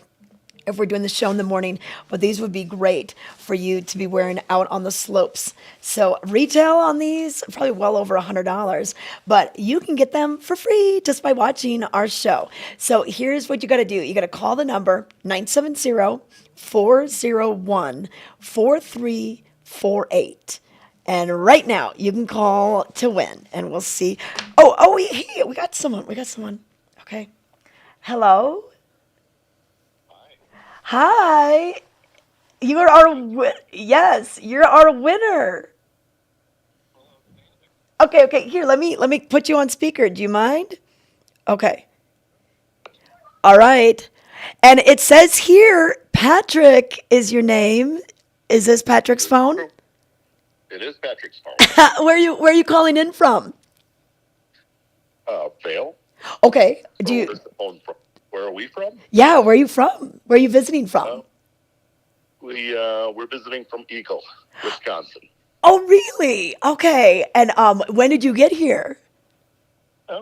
if we're doing the show in the morning, but these would be great for you to be wearing out on the slopes. So retail on these, probably well over $100, but you can get them for free just by watching our show. So here's what you got to do. You got to call the number 970-401-4348. And right now you can call to win, and we'll see. We got someone. Okay. Hello. Hi. You're our winner. Okay. Here, let me put you on speaker. Do you mind? Okay. All right. And it says here, Patrick is your name. Is this Patrick's phone? It is Patrick's phone. Where are you calling in from? Vail. Okay. Where's the phone from? Where are we from? Yeah, where are you from? Where are you visiting from? We're visiting from Eagle, Wisconsin. Oh, really? Okay. And when did you get here?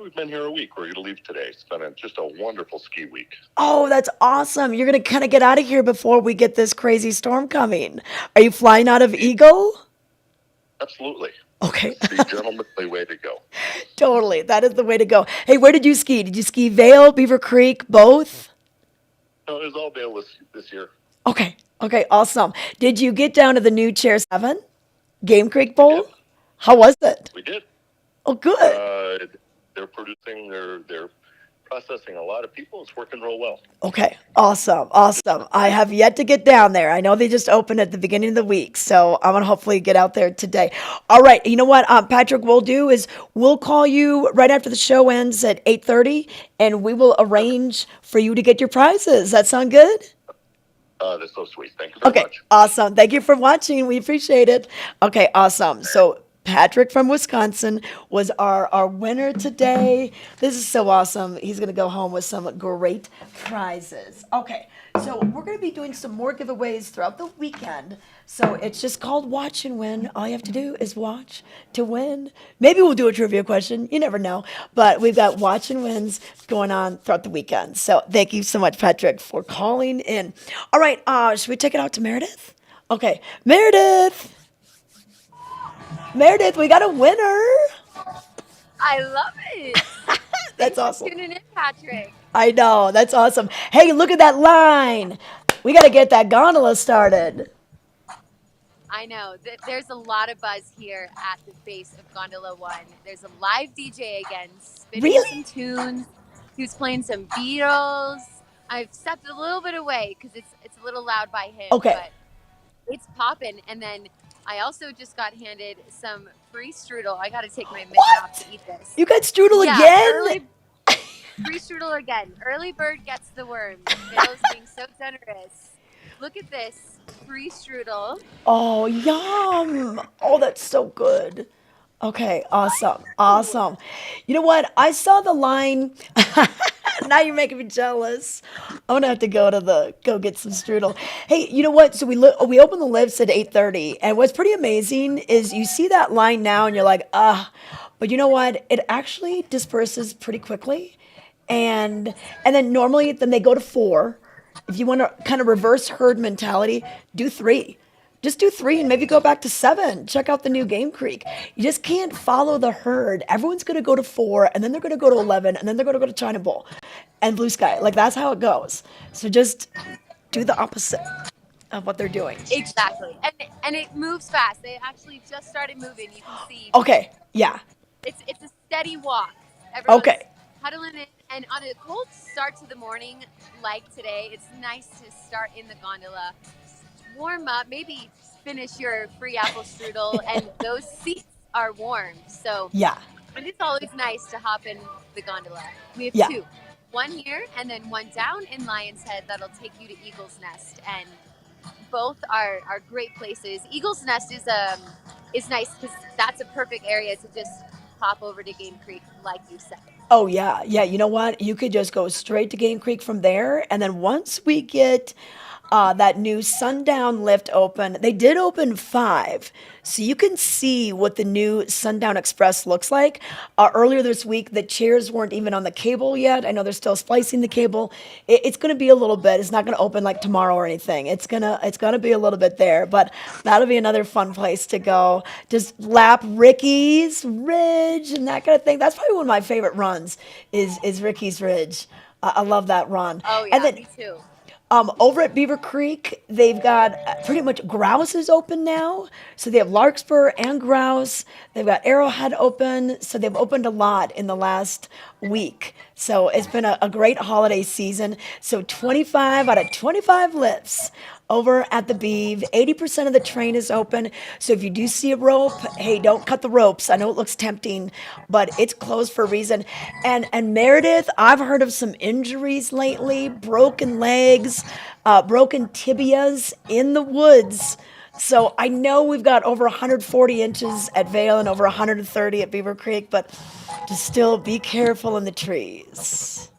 We've been here a week. We're going to leave today. It's been just a wonderful ski week. Oh, that's awesome. You're going to kind of get out of here before we get this crazy storm coming. Are you flying out of Eagle? Absolutely. Okay. It's the gentlemanly way to go. Totally. That is the way to go. Hey, where did you ski? Did you ski Vail, Beaver Creek, both? No, it was all Vail this year. Okay. Okay. Awesome. Did you get down to the new Chair 7 Game Creek Bowl? How was it? We did. Oh, good. They're producing, they're processing a lot of people. It's working real well. Okay, awesome, awesome. I have yet to get down there. I know they just opened at the beginning of the week, so I'm gonna hopefully get out there today. All right, you know what, Patrick, we'll do is we'll call you right after the show ends at 8:30, and we will arrange for you to get your prizes. That sound good? That's so sweet. Thank you very Okay, much. awesome. Thank you for watching. We appreciate it. Okay, awesome. So Patrick from Wisconsin was our winner today. This is so awesome. He's going to go home with some great prizes. Okay, so we're going to be doing some more giveaways throughout the weekend. So it's just called Watch and Win. All you have to do is watch to win. Maybe we'll do a trivia question. You never know. But we've got Watch and Wins going on throughout the weekend. So thank you so much, Patrick, for calling in. All right, should we take it out to Meredith? Okay, Meredith. Meredith, we got a winner. I love it. That's Thanks awesome. for tuning in, Patrick. I know, that's awesome. Hey, look at that line. We got to get that gondola started. I know. There's a lot of buzz here at the base of Gondola 1. There's a live DJ again, spinning Really? some tunes. He was playing some Beatles. I've stepped a little bit away because it's a little loud by him. Okay. But it's popping. And then I also just got handed some free strudel. I got to take my mitten off to eat this. You got strudel Yeah, again? free strudel again. Early bird gets the worm. Vail's being so generous. Look at this free strudel. Oh, yum. Oh, that's so good. Okay, awesome. Awesome. You know what? I saw the line. Now you're making me jealous. I'm gonna have to go get some strudel. Hey, you know what? So we open the lifts at 8:30, and what's pretty amazing is you see that line now, and you're like, but you know what? It actually disperses pretty quickly, and then normally they go to 4. If you want to kind of reverse herd mentality, do 3. Just do 3 and maybe go back to 7. Check out the new Game Creek. You just can't follow the herd. Everyone's going to go to 4, and then they're going to go to 11, and then they're going to go to China Bowl and Blue Sky. Like, that's how it goes. So just do the opposite of what they're doing. Exactly. And it moves fast. They actually just started moving. You can see. Okay, yeah. It's a steady walk. Everyone's Okay. huddling in. And on a cold start to the morning like today, it's nice to start in the gondola, warm up, maybe finish your free apple strudel, and those seats are warm. So Yeah. it is always nice to hop in the gondola. We have Yeah. 2. One here and then one down in Lion's Head that'll take you to Eagle's Nest. And both are great places. Eagle's Nest is nice because that's a perfect area to just hop over to Game Creek, like you said. Oh, yeah. Yeah. You know what? You could just go straight to Game Creek from there. And then once we get that new Sundown lift open, they did open 5. So you can see what the new Sundown Express looks like. Earlier this week, the chairs weren't even on the cable yet. I know they're still splicing the cable. It's going to be a little bit. It's not going to open like tomorrow or anything. It's gonna be a little bit there, but that'll be another fun place to go. Just lap Ricky's Ridge and that kind of thing. That's probably one of my favorite runs is Ricky's Ridge. I love that run. Oh yeah, And then me too. over at Beaver Creek, they've got pretty much grouse is open now. So they have larkspur and grouse. They've got arrowhead open. So they've opened a lot in the last week. So it's been a great holiday season. So 25 out of 25 lifts over at the Beeve. 80% of the train is open. So if you do see a rope, hey, don't cut the ropes. I know it looks tempting, but it's closed for a reason. And Meredith, I've heard of some injuries lately, broken legs, broken tibias in the woods. So I know we've got over 140 inches at Vail and over 130 at Beaver Creek, but just still be careful in the trees.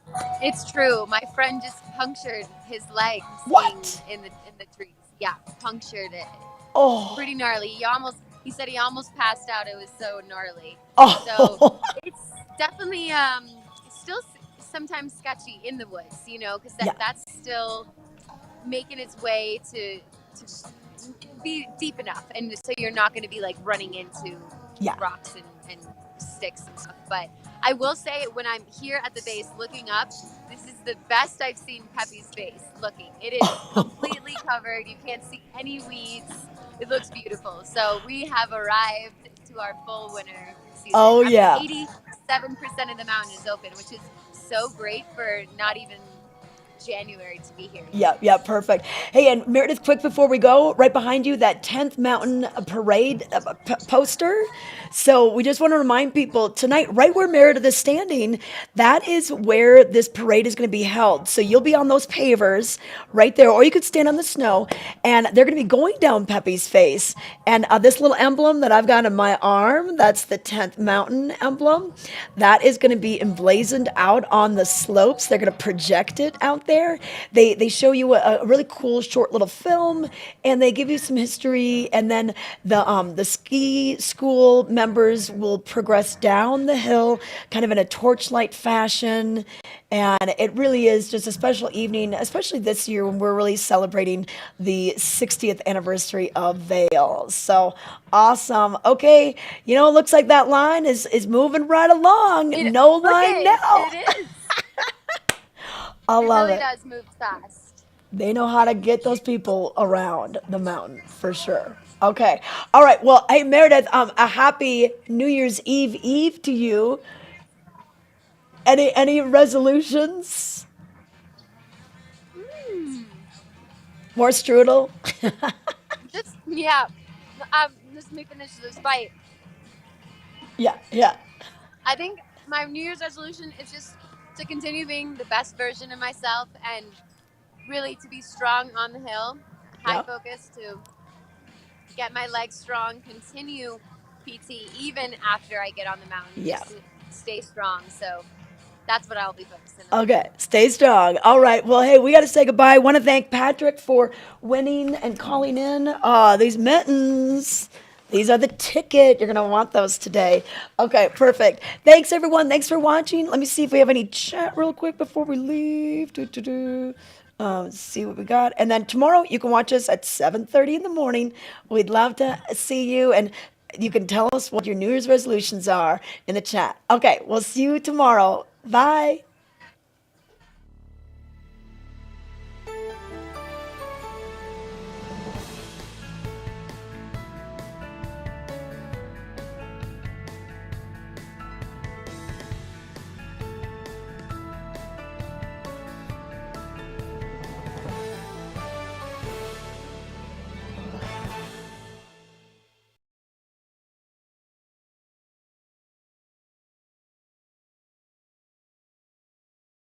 It's true. My friend just punctured his leg What? in the trees. Yeah, punctured it. Oh. Pretty gnarly. He said he almost passed out. It was so gnarly. Oh. So definitely still sometimes sketchy in the woods, you know, because Yeah. that's still making its way to be deep enough, and so you're not going to be like running into Yeah. rocks and sticks and stuff. But I will say, when I'm here at the base looking up, this is the best I've seen Peppy's face looking. It is completely covered. You can't see any weeds. It looks beautiful. So we have arrived to our full winter season. Oh, I mean, yeah. 87% of the mountain is open, which is so great for not even January to be here. Yeah, perfect. Hey, and Meredith, quick before we go, right behind you, that 10th Mountain Parade poster. So we just want to remind people tonight, right where Meredith is standing, that is where this parade is going to be held. So you'll be on those pavers right there, or you could stand on the snow, and they're going to be going down Peppy's face. And this little emblem that I've got on my arm, that's the 10th Mountain emblem. That is going to be emblazoned out on the slopes. They're going to project it out there. They show you a really cool short little film, and they give you some history, and then the ski school members will progress down the hill kind of in a torchlight fashion. And it really is just a special evening, especially this year when we're really celebrating the 60th anniversary of Vail. So awesome. Okay, you know, it looks like that line is moving right along. No line now. It is. I love really it. does move fast. They know how to get those people around the mountain for sure. Okay. All right. Well, hey, Meredith, a happy New Year's Eve to you. Any resolutions? More strudel? Just let me finish this bite. Yeah. I think my New Year's resolution is just to continue being the best version of myself, and really to be strong on the hill, high focus, to get my legs strong, continue PT even after I get on the mountain, Yeah. just to stay strong. So that's what I'll be focusing on. Okay, stay strong. All right. Well, hey, we got to say goodbye. I want to thank Patrick for winning and calling in. These mittens. These are the ticket. You're going to want those today. Okay, perfect. Thanks, everyone. Thanks for watching. Let me see if we have any chat real quick before we leave. Let's see what we got. And then tomorrow, you can watch us at 7:30 in the morning. We'd love to see you. And you can tell us what your New Year's resolutions are in the chat. Okay, we'll see you tomorrow. Bye.